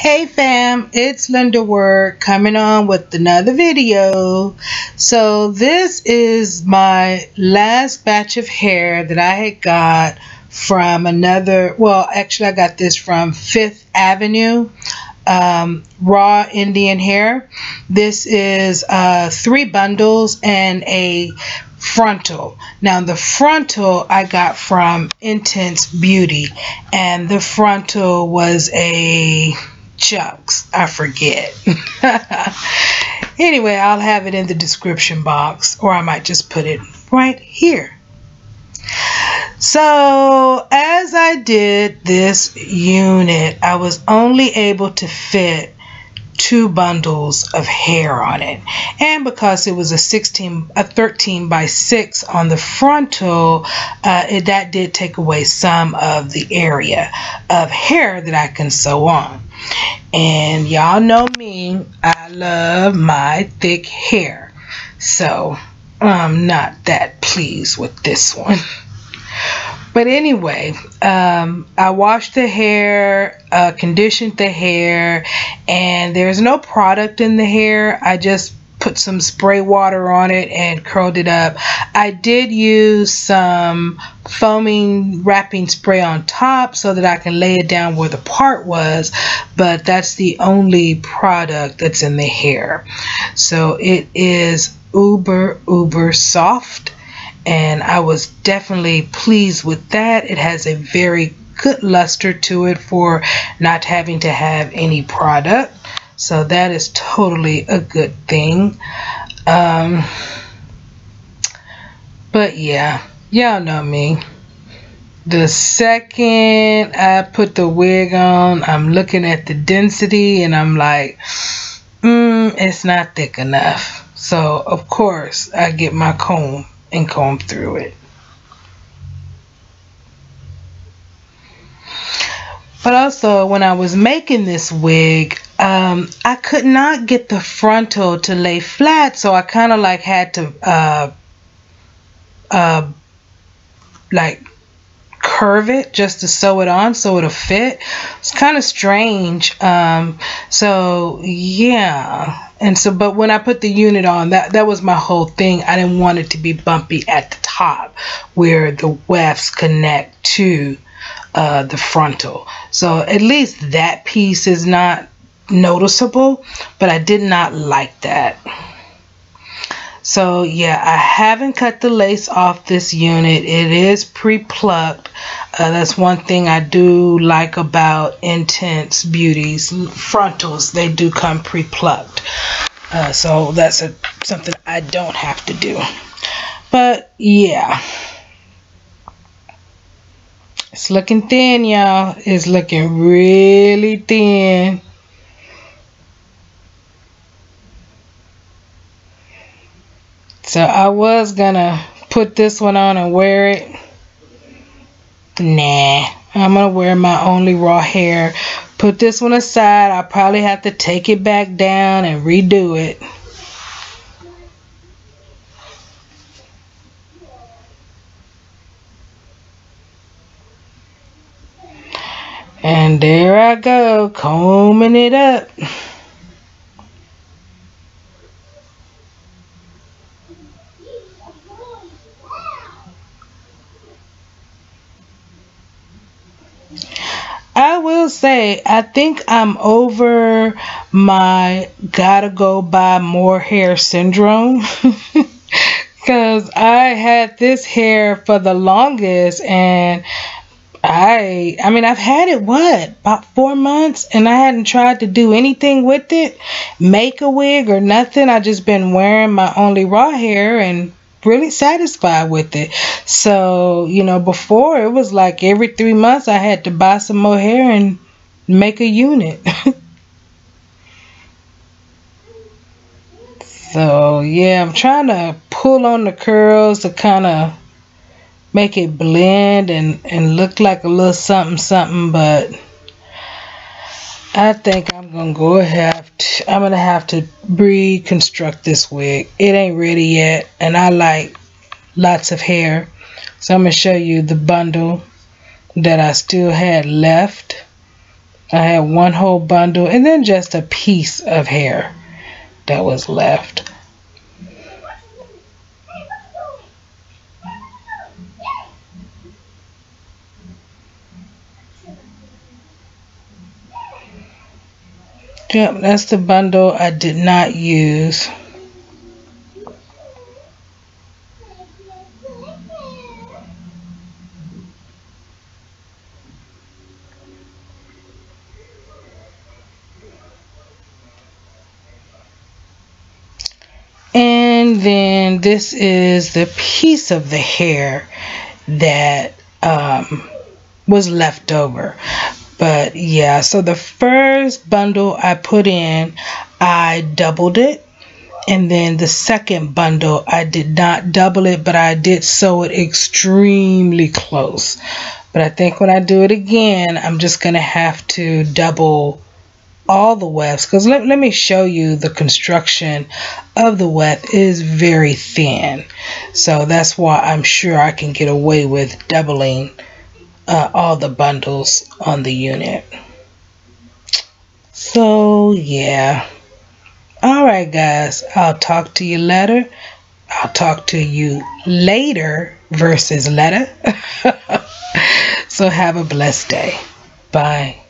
Hey fam, it's Linda Word coming on with another video. So this is my last batch of hair that I had got from another, well actually I got this from Fifth Avenue raw Indian hair. This is 3 bundles and a frontal. Now the frontal I got from Intense Beauty, and the frontal was a Chucks, I forget. Anyway, I'll have it in the description box, or I might just put it right here. So as I did this unit, I was only able to fit 2 bundles of hair on it, and because it was a 13 by 6 on the frontal, that did take away some of the area of hair that I can sew on. And y'all know me, I love my thick hair, so I'm not that pleased with this one. But anyway, I washed the hair, conditioned the hair, and there's no product in the hair. I just put some spray water on it and curled it up. I did use some foaming wrapping spray on top so that I can lay it down where the part was, but that's the only product that's in the hair. So it is uber soft, and I was definitely pleased with that. It has a very good luster to it for not having to have any product, so that is totally a good thing. But yeah, y'all know me. The second I put the wig on, I'm looking at the density and I'm like, it's not thick enough. So of course I get my comb and comb through it. But also, when I was making this wig, I could not get the frontal to lay flat, so I kind of like had to like curve it just to sew it on so it'll fit. It's kind of strange. So yeah. And so, but when I put the unit on, that was my whole thing. I didn't want it to be bumpy at the top where the wefts connect to the frontal. So at least that piece is not noticeable, but I did not like that. So yeah, I haven't cut the lace off this unit. It is pre-plucked. That's one thing I do like about Intense Beauty's frontals. They do come pre-plucked. So that's something I don't have to do. But yeah. It's looking thin, y'all. It's looking really thin. So I was gonna put this one on and wear it. Nah, I'm gonna wear my only raw hair. Put this one aside. I'll probably have to take it back down and redo it. And there I go, combing it up. I will say, I think I'm over my gotta go buy more hair syndrome. Because I had this hair for the longest, and I mean, I've had it, about 4 months, and I hadn't tried to do anything with it, make a wig or nothing. I just been wearing my only raw hair and really satisfied with it. So, you know, before it was like every 3 months I had to buy some more hair and make a unit. So yeah, I'm trying to pull on the curls to kind of make it blend and look like a little something, but I think I'm gonna go ahead. I'm gonna have to reconstruct this wig. It ain't ready yet, and I like lots of hair, so I'm gonna show you the bundle that I still had left. I had one whole bundle and then just a piece of hair that was left. Yep, that's the bundle I did not use. And then this is the piece of the hair that was left over. But yeah, so the first bundle I put in, I doubled it. And then the second bundle, I did not double it, but I did sew it extremely close. But I think when I do it again, I'm just going to have to double all the wefts, because let me show you the construction of the weft is very thin, so that's why I'm sure I can get away with doubling all the bundles on the unit. So yeah, all right guys, I'll talk to you later. I'll talk to you later versus letter. So have a blessed day. Bye.